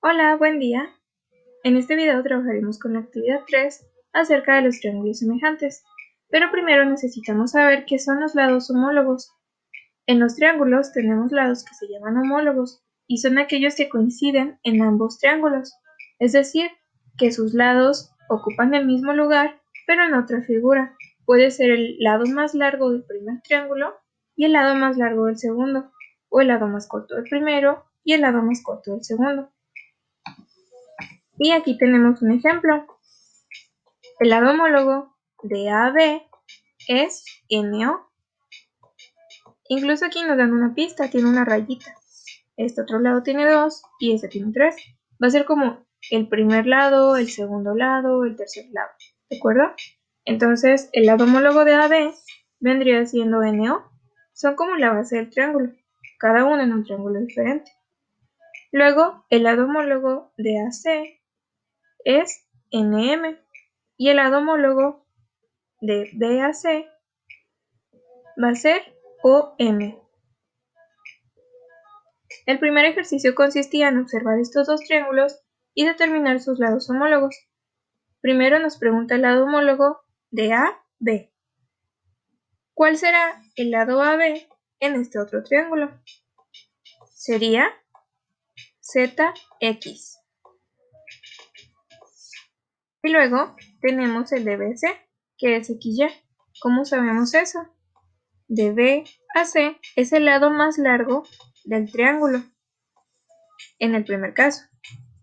Hola, buen día. En este video trabajaremos con la actividad 3 acerca de los triángulos semejantes, pero primero necesitamos saber qué son los lados homólogos. En los triángulos tenemos lados que se llaman homólogos y son aquellos que coinciden en ambos triángulos, es decir, que sus lados ocupan el mismo lugar, pero en otra figura. Puede ser el lado más largo del primer triángulo y el lado más largo del segundo, o el lado más corto del primero y el lado más corto del segundo. Y aquí tenemos un ejemplo. El lado homólogo de AB es NO. Incluso aquí nos dan una pista, tiene una rayita. Este otro lado tiene 2 y este tiene 3. Va a ser como el primer lado, el segundo lado, el tercer lado. ¿De acuerdo? Entonces, el lado homólogo de AB vendría siendo NO. Son como la base del triángulo, cada uno en un triángulo diferente. Luego, el lado homólogo de AC es NM. Y el lado homólogo de BAC va a ser OM. El primer ejercicio consistía en observar estos dos triángulos y determinar sus lados homólogos. Primero nos pregunta el lado homólogo de AB. ¿Cuál será el lado AB en este otro triángulo? Sería ZX. Y luego tenemos el de BC, que es XY. ¿Cómo sabemos eso? De B a C es el lado más largo del triángulo, en el primer caso.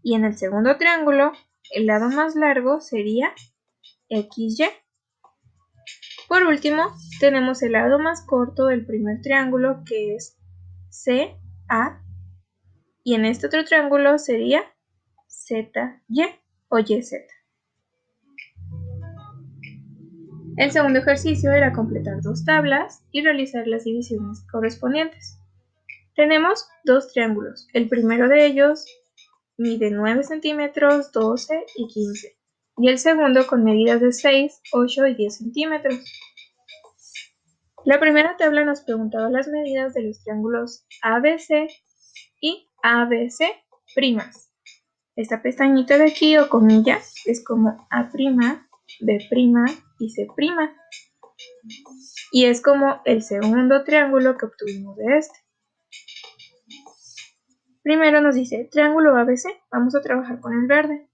Y en el segundo triángulo, el lado más largo sería XY. Por último, tenemos el lado más corto del primer triángulo, que es CA. Y en este otro triángulo sería ZY o YZ. El segundo ejercicio era completar dos tablas y realizar las divisiones correspondientes. Tenemos dos triángulos. El primero de ellos mide 9 centímetros, 12 y 15. Y el segundo con medidas de 6, 8 y 10 centímetros. La primera tabla nos preguntaba las medidas de los triángulos ABC y ABC'. Esta pestañita de aquí o comilla es como A', B' y C'. Y es como el segundo triángulo que obtuvimos de este. Primero nos dice triángulo ABC, vamos a trabajar con el verde.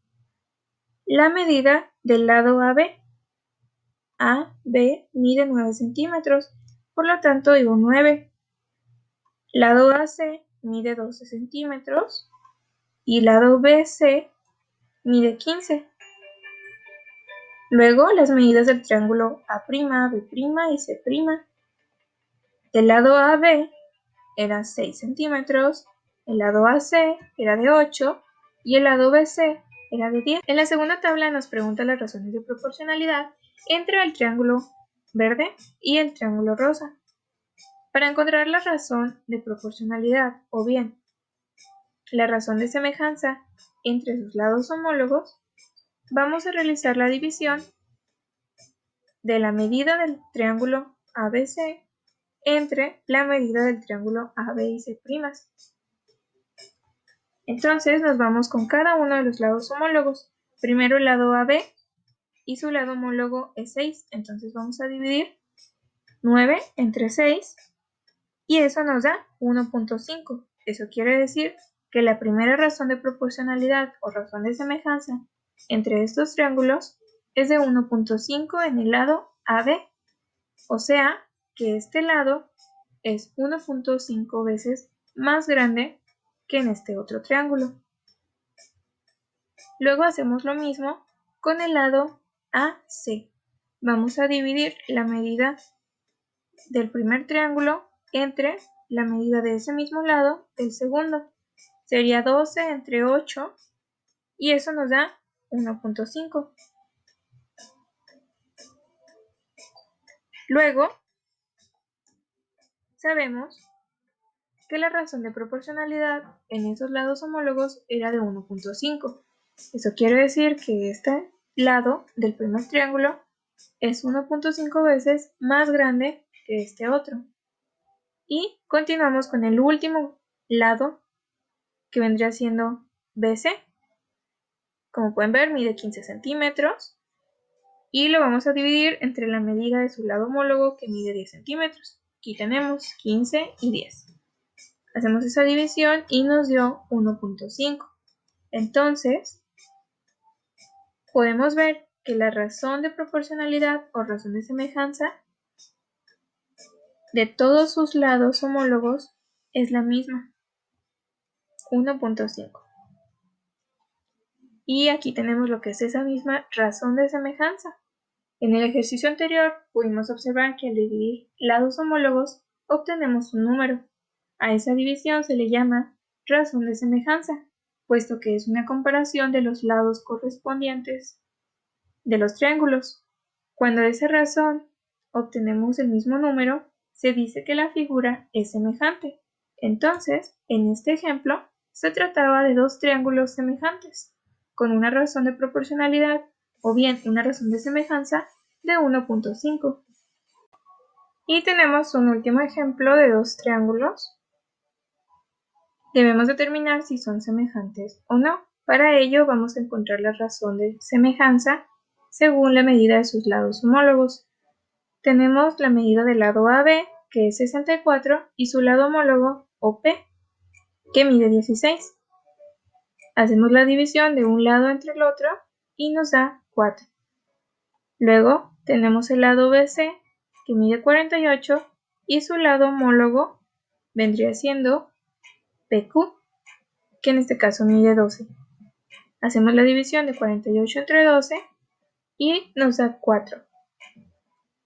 La medida del lado AB. AB mide 9 centímetros, por lo tanto digo 9. Lado AC mide 12 centímetros y lado BC mide 15. Luego las medidas del triángulo A', B' y C'. Del lado AB era 6 centímetros, el lado AC era de 8 y el lado BC era de 10. En la segunda tabla nos pregunta las razones de proporcionalidad entre el triángulo verde y el triángulo rosa. Para encontrar la razón de proporcionalidad o bien la razón de semejanza entre sus lados homólogos, vamos a realizar la división de la medida del triángulo ABC entre la medida del triángulo AB y C'. Entonces nos vamos con cada uno de los lados homólogos. Primero el lado AB y su lado homólogo es 6. Entonces vamos a dividir 9 entre 6 y eso nos da 1.5. Eso quiere decir que la primera razón de proporcionalidad o razón de semejanza entre estos triángulos es de 1.5 en el lado AB. O sea que este lado es 1.5 veces más grande que en este otro triángulo. Luego hacemos lo mismo con el lado AC. Vamos a dividir la medida del primer triángulo entre la medida de ese mismo lado del segundo. Sería 12 entre 8 y eso nos da 1.5. Luego, sabemos que la razón de proporcionalidad en esos lados homólogos era de 1.5. Eso quiere decir que este lado del primer triángulo es 1.5 veces más grande que este otro. Y continuamos con el último lado, que vendría siendo BC. Como pueden ver, mide 15 centímetros y lo vamos a dividir entre la medida de su lado homólogo, que mide 10 centímetros. Aquí tenemos 15 y 10. Hacemos esa división y nos dio 1.5. Entonces, podemos ver que la razón de proporcionalidad o razón de semejanza de todos sus lados homólogos es la misma, 1.5. Y aquí tenemos lo que es esa misma razón de semejanza. En el ejercicio anterior pudimos observar que al dividir lados homólogos obtenemos un número. A esa división se le llama razón de semejanza, puesto que es una comparación de los lados correspondientes de los triángulos. Cuando de esa razón obtenemos el mismo número, se dice que la figura es semejante. Entonces, en este ejemplo, se trataba de dos triángulos semejantes, con una razón de proporcionalidad o bien una razón de semejanza de 1.5. Y tenemos un último ejemplo de dos triángulos. Debemos determinar si son semejantes o no. Para ello vamos a encontrar la razón de semejanza según la medida de sus lados homólogos. Tenemos la medida del lado AB, que es 64, y su lado homólogo, OP, que mide 16. Hacemos la división de un lado entre el otro y nos da 4. Luego tenemos el lado BC, que mide 48, y su lado homólogo vendría siendo PQ, que en este caso mide 12. Hacemos la división de 48 entre 12 y nos da 4.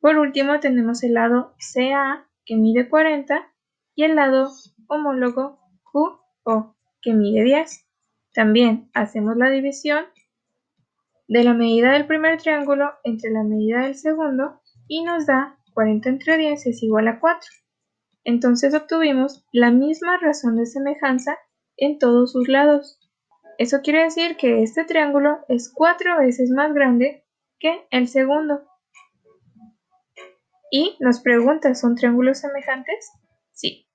Por último tenemos el lado CA, que mide 40, y el lado homólogo QO, que mide 10. También hacemos la división de la medida del primer triángulo entre la medida del segundo y nos da 40 entre 10 es igual a 4. Entonces obtuvimos la misma razón de semejanza en todos sus lados. Eso quiere decir que este triángulo es 4 veces más grande que el segundo. Y nos pregunta, ¿son triángulos semejantes? Sí.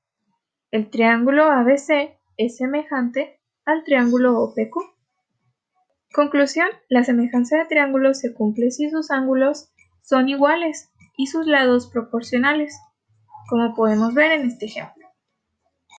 El triángulo ABC es semejante al triángulo OPQ. Conclusión, la semejanza de triángulos se cumple si sus ángulos son iguales y sus lados proporcionales, como podemos ver en este ejemplo.